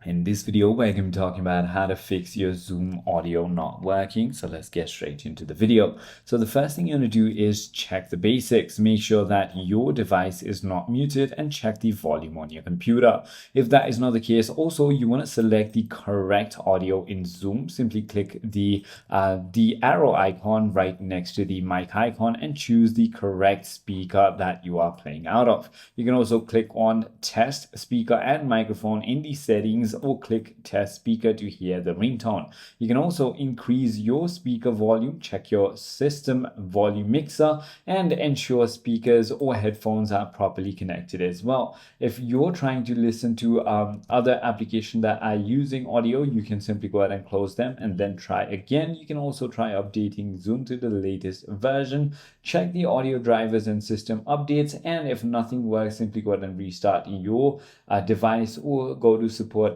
In this video, we're going to be talking about how to fix your Zoom audio not working. So let's get straight into the video. So the first thing you want to do is check the basics. Make sure that your device is not muted and check the volume on your computer. If that is not the case, also you want to select the correct audio in Zoom. Simply click the arrow icon right next to the mic icon and choose the correct speaker that you are playing out of. You can also click on test speaker and microphone in the settings, or click test speaker to hear the ringtone. You can also increase your speaker volume, check your system volume mixer, and ensure speakers or headphones are properly connected as well. If you're trying to listen to other applications that are using audio, you can simply go ahead and close them and then try again. You can also try updating Zoom to the latest version. Check the audio drivers and system updates, and if nothing works, simply go ahead and restart your device or go to support